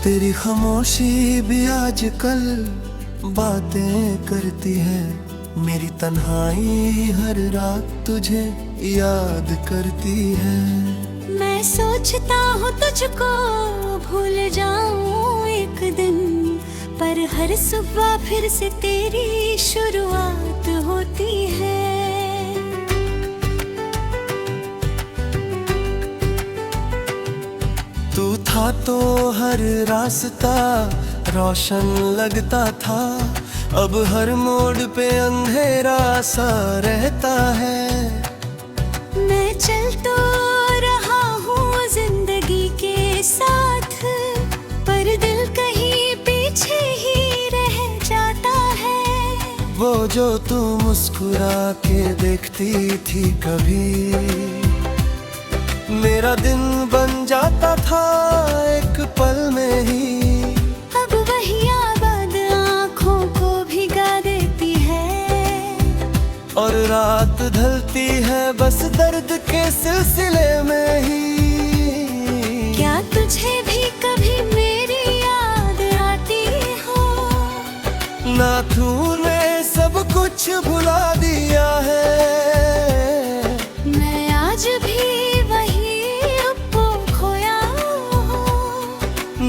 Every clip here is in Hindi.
तेरी खामोशी भी आजकल बातें करती है। मेरी तन्हाई हर रात तुझे याद करती है। मैं सोचता हूँ तुझको भूल जाऊं एक दिन, पर हर सुबह फिर से तेरी शुरुआत होती है। तू था तो हर रास्ता रोशन लगता था, अब हर मोड़ पे अंधेरा सा रहता है। मैं चल तो रहा हूँ जिंदगी के साथ, पर दिल कहीं पीछे ही रह जाता है। वो जो तू मुस्कुरा के देखती थी कभी, मेरा दिन बन जाता था एक पल में ही। अब वही याद आँखों को भिगा देती है, और रात ढलती है बस दर्द के सिलसिले में ही। क्या तुझे भी कभी मेरी याद आती हो? ना तूने सब कुछ भुला दिया है, मैं आज भी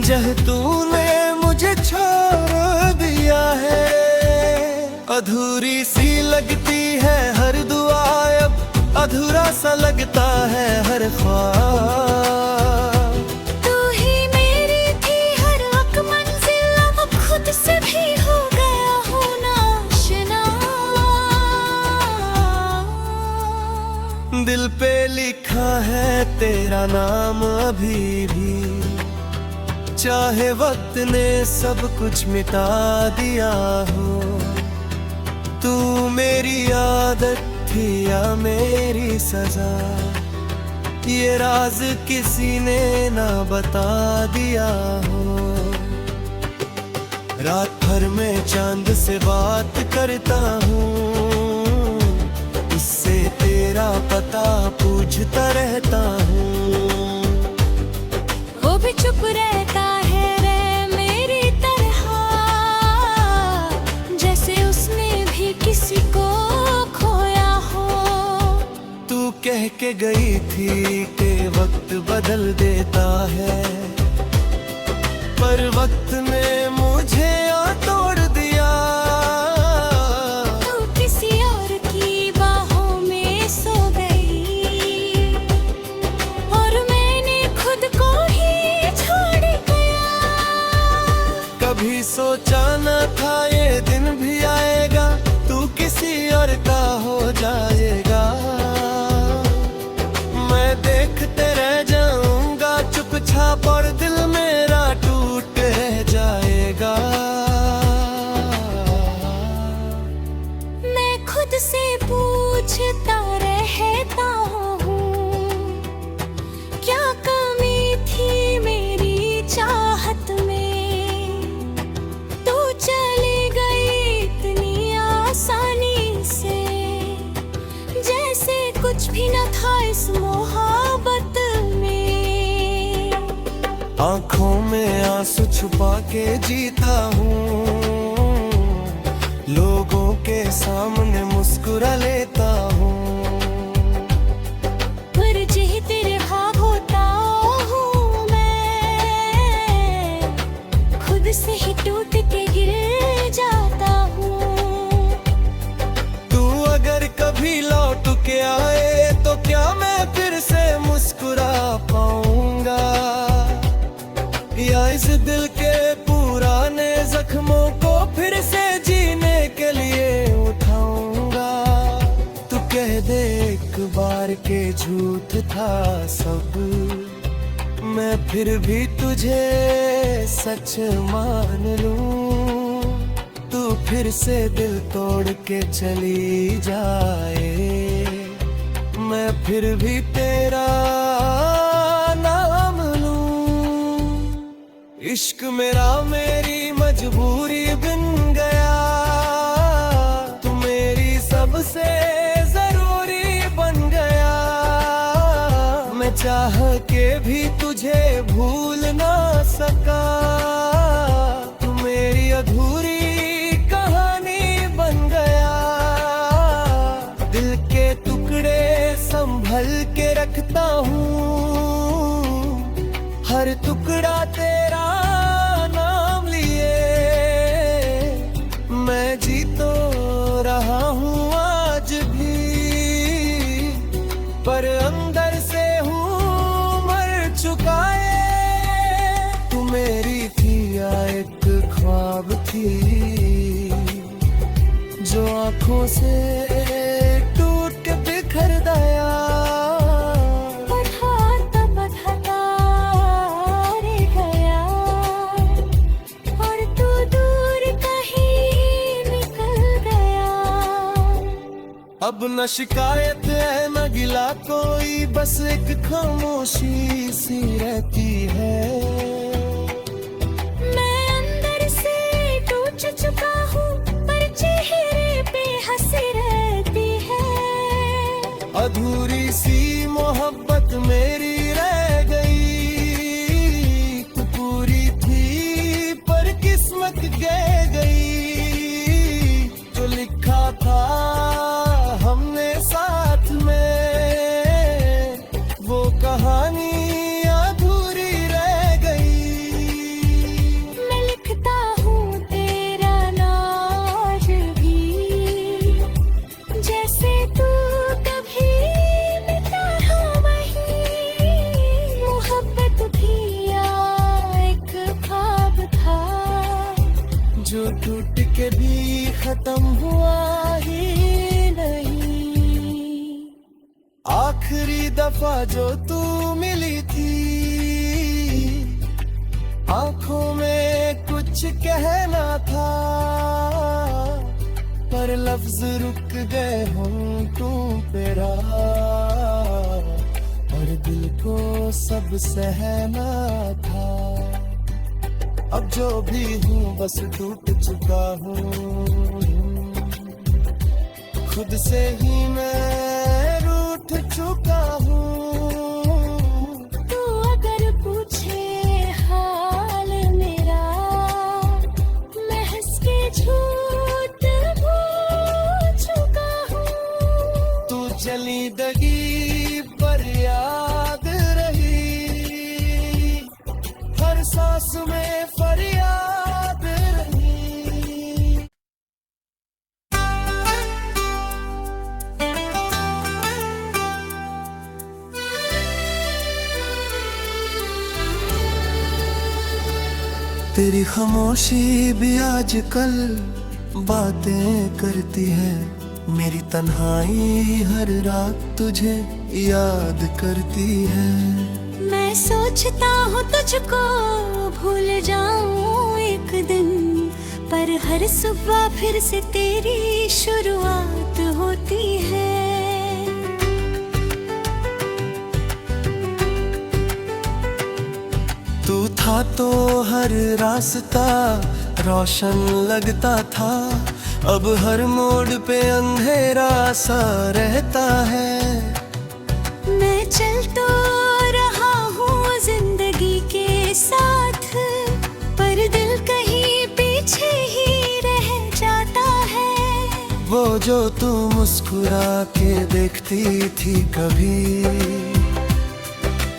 जह तूने मुझे छोड़ दिया है। अधूरी सी लगती है हर दुआ, अब अधूरा सा लगता है हर ख्वाब। तू ही मेरी थी हर वक्त मंजिल, अब खुद से भी हो गया हूँ नाशना। दिल पे लिखा है तेरा नाम अभी भी, चाहे वक्त ने सब कुछ मिटा दिया हो। तू मेरी आदत थी या मेरी सजा, ये राज किसी ने ना बता दिया हो। रात भर में चांद से बात करता हूँ, उससे तेरा पता पूछता रहता हूँ। वो भी चुप रहता है रे मेरी तरह, जैसे उसने भी किसी को खोया हो। तू कह के गई थी कि वक्त बदल देता है, पर वक्त ने मुझे यहाँ तोड़ दिया। तू किसी और की बाहों में सो गई, और मैंने खुद को ही छोड़ गया। कभी सोचा न था ये दिन भी आएगा, तू किसी और का हो जाएगा। मैं देखते रह जाऊंगा चुपचाप, और दिल मेरा टूट जाएगा। मैं खुद से पूछता रहता हूँ, क्या कमी थी मेरी चाहत में? तू चली गई इतनी आसानी से, जैसे कुछ भी न था इस मोहब्बत में। आँखों में आंसू छुपा के जीता हूँ, लोगों के सामने मुस्कुरा लेता हूँ। पर जे तेरे ख्वाब होता हूँ मैं, खुद से ही टूट के गिर जाता हूँ। तू अगर कभी लौट के आए तो क्या मैं फिर से मुस्कुरा पाऊंगा, या इस दिल के पुराने जख्मों को फिर से जीने के लिए उठाऊंगा। तू कह दे एक बार के झूठ था सब, मैं फिर भी तुझे सच मान लूं। तू फिर से दिल तोड़ के चली जाए, मैं फिर भी तेरा नाम लूं। इश्क मेरा मेरी मजबूरी बन गया, तू मेरी सबसे जरूरी बन गया। मैं चाह चाह के भी तुझे भूल ना सका। तू मेरी अधूरी कहानी बन गया। दिल के टुकड़े संभल के रखता हूँ, हर टुकड़ा तेरा नाम लिए। मैं जी तो रहा हूँ आज भी, पर अंदर से हूँ मर चुका है। तू मेरी थी या एक ख्वाब थी, जो आंखों से टूट के बिखर गया। बढ़ाता रे गया, और तू दूर कहीं निकल गया। अब न शिकायत है न गिला कोई, बस एक खामोशी सी रहती है। मैं अंदर से टूट चुका हूँ, पर चेहरे पे हंसी रहती है। अधूरी सी मोहब्बत मेरी रह गई। तू पूरी थी पर किस्मत कह गई। जो लिखा था हमने साथ में, वो कहानी अधूरी रह गई। मैं लिखता हूँ तेरा नाज भी, जैसे तू कभी मिटा हो वही। मोहब्बत भी या एक ख्वाब था, जो टूट के भी खत्म हुआ ही नहीं। आखिरी दफा जो तू मिली थी, आंखों में कुछ कहना था, पर लफ्ज रुक गए होंठों पे राह, और दिल को सब सहना था। अब जो भी हूँ बस टूट चुका हूँ, खुद से ही मैं रूठ चुका हूँ। तू अगर पूछे हाल मेरा, मैं हंस के झूठ बोल चुका हूँ। तू चली दगी पर याद रही, हर सांस में फरियाद रही। तेरी खामोशी भी आजकल बातें करती है। मेरी तन्हाई हर रात तुझे याद करती है। मैं सोचता हूँ तुझको भूल जाऊं एक दिन, पर हर सुबह फिर से तेरी शुरुआत होती है। तू था तो हर रास्ता रोशन लगता था, अब हर मोड़ पे अंधेरा सा रहता है। मैं चल तो रहा हूँ जिंदगी के साथ, पर दिल कहीं पीछे ही रह जाता है। वो जो तू मुस्कुरा के देखती थी कभी,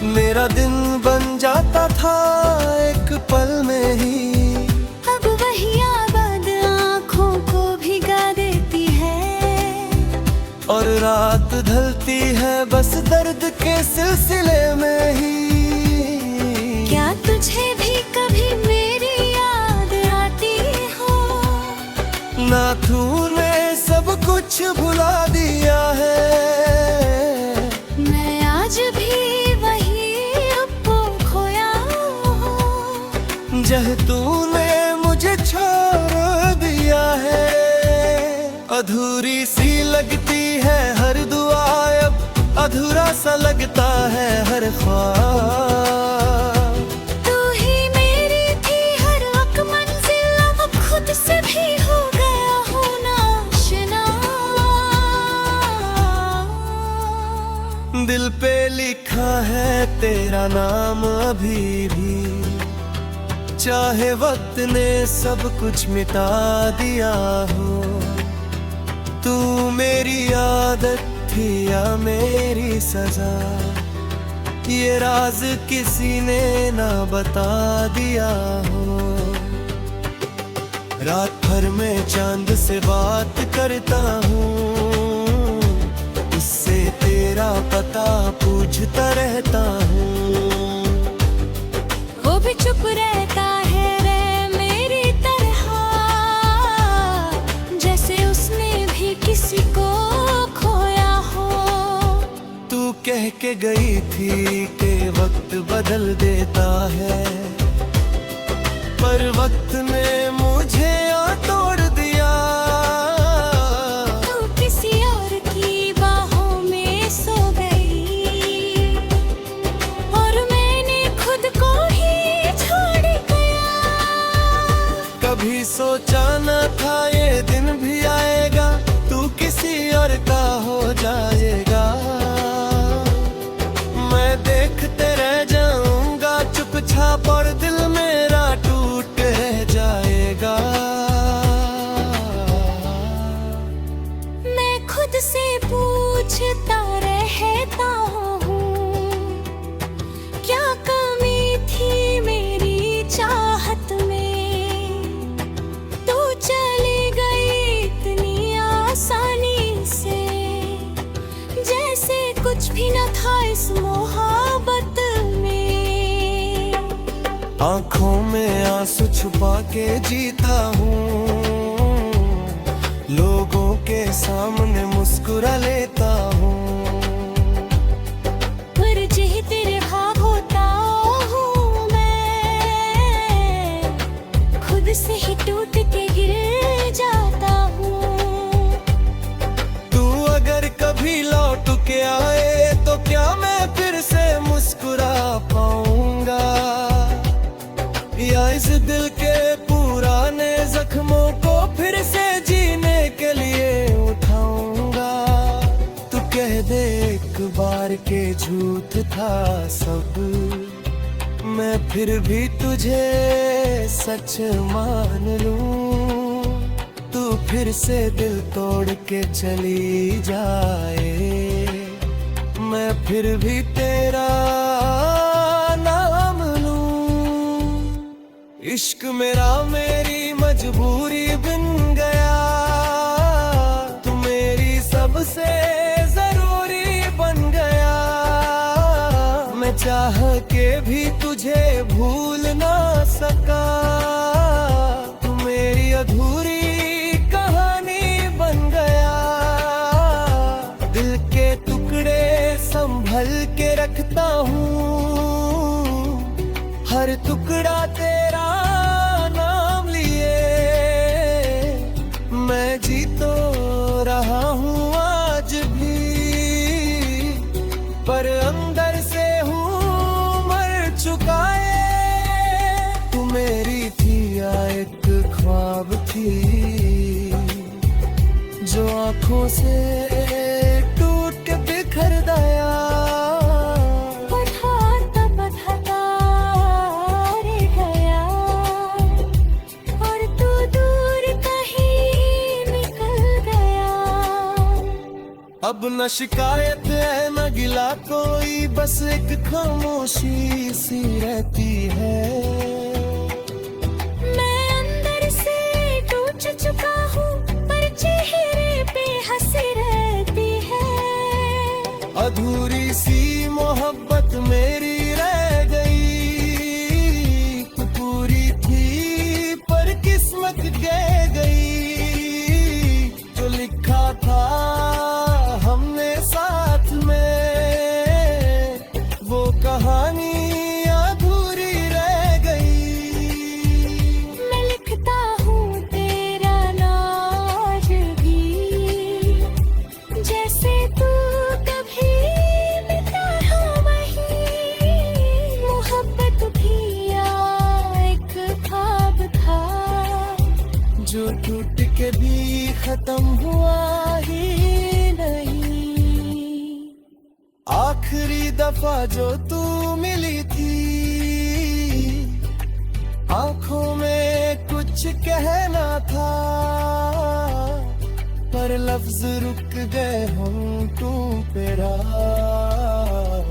मेरा दिन बन जाता था एक पल में ही। अब वही याद आँखों को भिगा देती है, और रात ढलती है बस दर्द के सिलसिले में ही। क्या तुझे भी कभी मेरी याद आती हो? ना तूने सब कुछ भुला दिया है। मैं आज भी वही अपो खोया हूँ, जह तूने मुझे छोड़ दिया है। अधूरी सी लगती है हर दुआ, अब अधूरा सा लगता है हर ख्वाब। तू ही मेरी थी हर वक्त मंजिल, अब खुद से भी हो गया हूँ नाशना। दिल पे लिखा है तेरा नाम अभी भी, चाहे वक्त ने सब कुछ मिटा दिया हो। तू मेरी आदत थी या मेरी सजा, ये राज किसी ने ना बता दिया हो। रात भर में चांद से बात करता हूँ, उससे तेरा पता पूछता रहता हूँ। वो भी चुप रहता है रे मेरी तरह, जैसे उसने भी किसी को खोया हो। तू कह के गई थी कि वक्त बदल देता है, पर वक्त ने मुझे यहाँ तोड़ दिया। तू किसी और की बाहों में सो गई, और मैंने खुद को ही छोड़ गया। कभी सोचा न था ये दिन भी आएगा, तू किसी और का हो जाएगा। मैं देखते रह जाऊंगा चुपचाप, और दिल मेरा टूट जाएगा। मैं खुद से पूछता रहता हूँ, क्या कमी थी मेरी चाहत में। तू चली गई इतनी आसानी से, जैसे कुछ भी न था इस मोहब्बत में। आँखों में आंसू छुपा के जीता हूँ, लोगों के सामने मुस्कुरा लेता हूँ। पर जे तेरे भाग होता हूँ मैं, खुद से ही टूट के गिर जाता हूँ। तू अगर कभी लौट के आए तो क्या मैं फिर से मुस्कुरा पाऊंगा, या इस दिल के पुराने जख्मों को फिर से जीने के लिए उठाऊंगा। तू कह दे एक बार के झूठ था सब, मैं फिर भी तुझे सच मान लूं। तू फिर से दिल तोड़ के चली जाए, मैं फिर भी तेरा नाम लूं। इश्क मेरा मेरी मजबूरी बन गया, तू मेरी सबसे जरूरी बन गया। मैं चाह के भी तुझे भूल ना सका, तू मेरी अधूरी कहानी बन गया। दिल के टुकड़े संभल के रखता हूँ, हर टुकड़ा तेरा नाम लिए। मैं जी तो रहा हूँ आज भी, पर अंदर से हूँ मर चुका है। तू मेरी थी या एक ख्वाब थी, जो आँखों से टूट के बिखर गया। अब न शिकायत है न गिला कोई, बस एक खामोशी सी रहती है। मैं अंदर से टूट चुका हूँ, पर चेहरे पे हंसी रहती है। अधूरी सी मोहब्बत मेरी रह गई, तू पूरी थी पर किस्मत कह गई। जो लिखा था हमने साथ में, वो कहानी अधूरी रह गई। मैं लिखता हूँ तेरा नाम आज भी, जैसे तू कभी मिटा हो वही। मोहब्बत भी एक ख्वाब था, जो टूट के भी खत्म हुआ ही नहीं। आखिरी दफा जो तू लफ्ज रुक गए होंठों पे रात,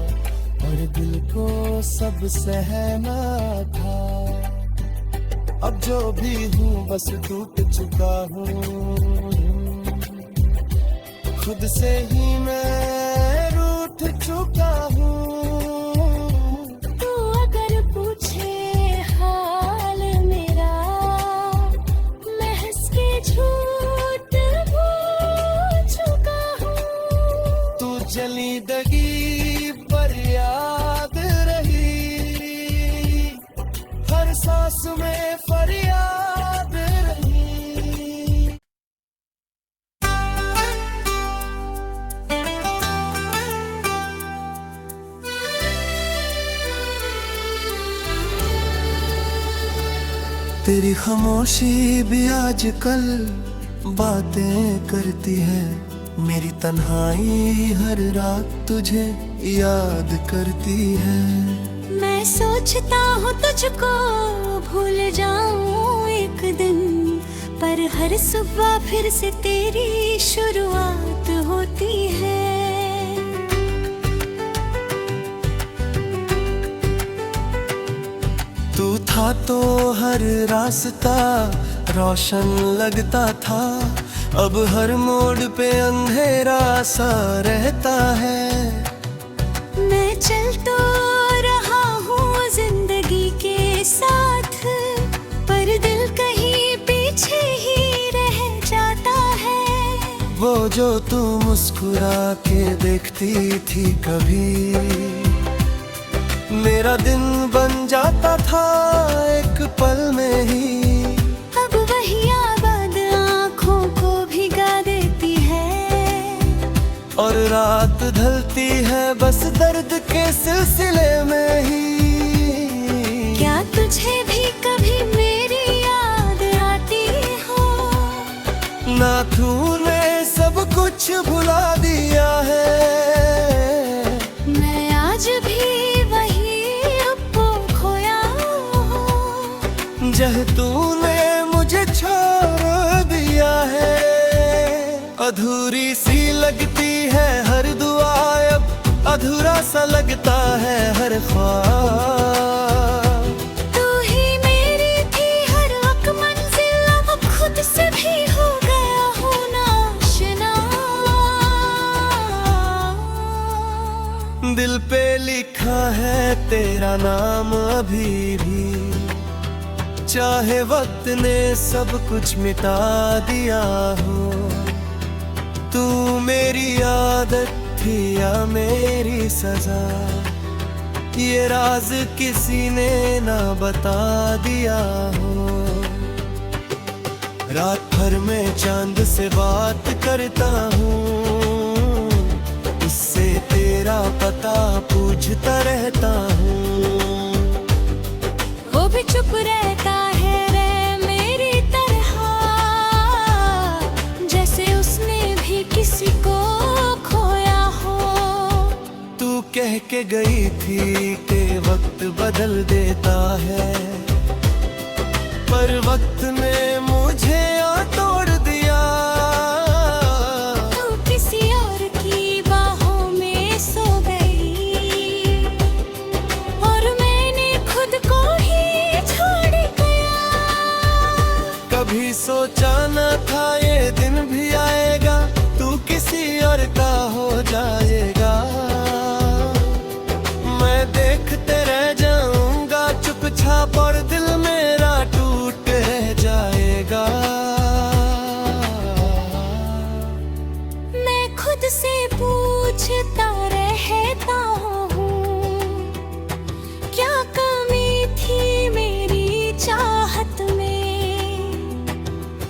और दिल को सब सहना था। अब जो भी हूँ बस टूट चुका हूँ, खुद से ही मैं रूठ चुका हूँ। तू अगर पूछे हाल मेरा, मैं हंस के झूठ बोल चुका हूँ। तू जली दगी पर याद रही, हर सांस में फरियाद रही। तेरी खामोशी भी आजकल बातें करती है, मेरी तन्हाई हर रात तुझे याद करती है। मैं सोचता हूँ तुझको भूल जाऊँ एक दिन, पर हर सुबह फिर से तेरी शुरुआत होती है। तू था तो हर रास्ता रोशन लगता था, अब हर मोड़ पे अंधेरा सा रहता है। मैं चल तो रहा हूँ जिंदगी के साथ, पर दिल कहीं पीछे ही रह जाता है। वो जो तू मुस्कुरा के देखती थी कभी, मेरा दिन बन जाता था एक पल में ही। अब वही आबाद आँखों को भिगा देती है, और रात ढलती है बस दर्द के सिलसिले में ही। क्या तुझे भी कभी मेरी याद आती हो? ना तूने सब कुछ भुला दिया है, मैं आज भी जह तूने मुझे छोड़ दिया है। अधूरी सी लगती है हर दुआ, अब अधूरा सा लगता है हर ख्वाब। तू ही मेरी थी हर वक्त मंजिल, अब खुद से भी हो गया हूँ नाशना। दिल पे लिखा है तेरा नाम अभी भी, चाहे वक्त ने सब कुछ मिटा दिया हो। तू मेरी आदत थी या मेरी सजा, ये राज किसी ने ना बता दिया हो। रात भर में चांद से बात करता हूँ, उससे तेरा पता पूछता रहता हूँ। वो भी चुप रहता है रे मेरी तरह, जैसे उसने भी किसी को खोया हो। तू कह के गई थी कि वक्त बदल देता है, पर वक्त ने मुझे यहाँ तोड़ दिया। तू किसी और की बाहों में सो गई, और मैंने खुद को ही छोड़ गया। कभी सोचा न था ये दिन भी आएगा, तू किसी और का हो जाएगा। मैं देखते रह जाऊंगा चुपचाप, और दिल मेरा टूट रह जाएगा। मैं खुद से पूछता रहता हूँ, क्या कमी थी मेरी चाहत में?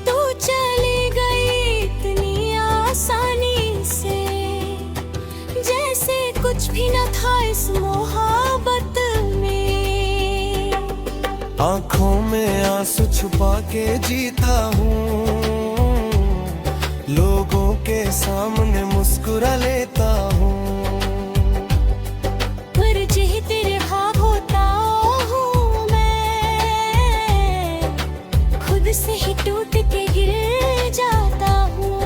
तू चली गई इतनी आसानी से, जैसे कुछ भी न था इस मोहब्बत में। आँखों में आंसू छुपा के जीता हूँ, लोगों के सामने मुस्कुरा लेता हूँ। पर जे तेरे भाव होता हूँ मैं, खुद से ही टूट के गिर जाता हूँ।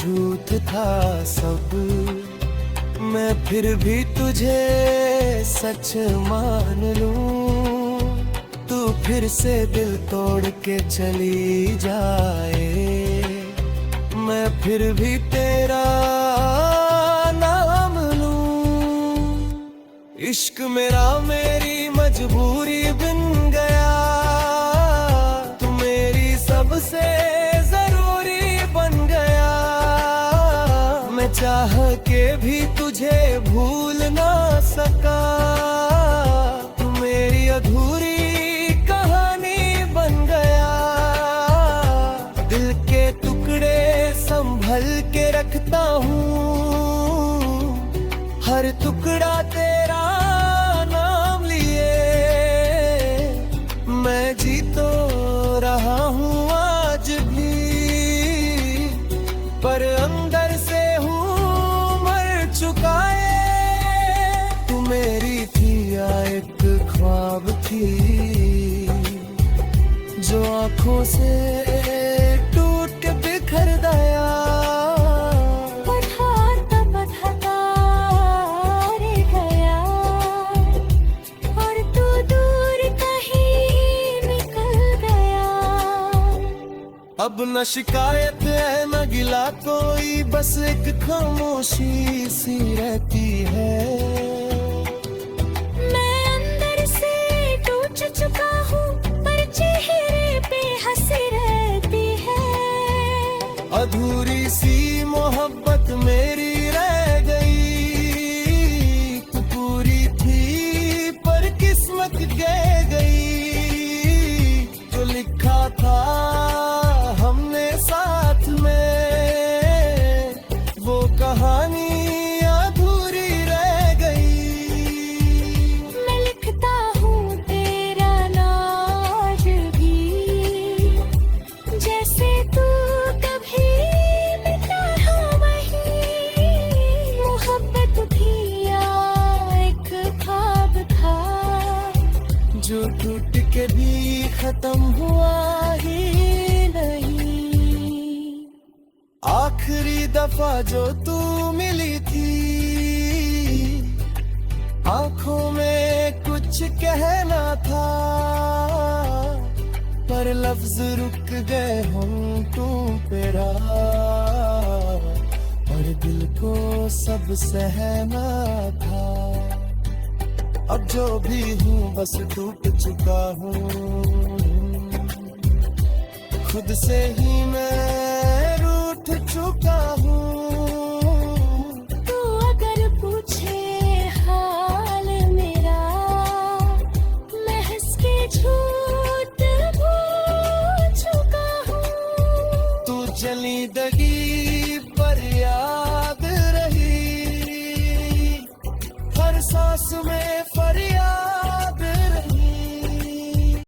झूठ था सब, मैं फिर भी तुझे सच मान लूं। तू फिर से दिल तोड़ के चली जाए, मैं फिर भी तेरा नाम लूं। इश्क मेरा मेरी मजबूरी बन गया, तू मेरी सबसे जरूरी बन गया। मैं चाह के भी तुझे भूल ना सका, तू मेरी अधूरी कहानी बन गया। दिल के टुकड़े संभल के रखता हूँ, हर टुकड़ा तेरा नाम लिए। मैं जी तो रहा हूँ आज भी, पर अंदर से हूँ मर चुका है। तू मेरी थी या एक ख्वाब थी, जो आंखों से टूट के बिखर गया। बधाता रे गया, और तू दूर कहीं निकल गया। अब न शिकायत है न गिला कोई, बस एक खामोशी सी रहती है। मैं अंदर से टूट चुका हूँ, पर चेहरे पे हंसी रहती है। अधूरी सी मोहब्बत मेरी रह गई, तू पूरी थी पर किस्मत कह गई। जो लिखा था हमने साथ में, वो कहानी अधूरी रह गई। मैं लिखता हूँ तेरा नाज भी, जैसे तू कभी मिटा हो वही। मोहब्बत थी या एक ख्वाब था, जो टूट के भी खत्म हुआ ही नहीं। आखिरी दफा जो तू मिली थी, आंखों में कुछ कहना था, पर लफ्ज रुक गए होंठों पे राह, और दिल को सब सहना था। अब जो भी हूँ बस टूट चुका हूँ, खुद से ही मैं रूठ चुका हूँ। तू अगर पूछे हाल मेरा, मैं हंस के झूठ बोल चुका हूँ। तू जली दगी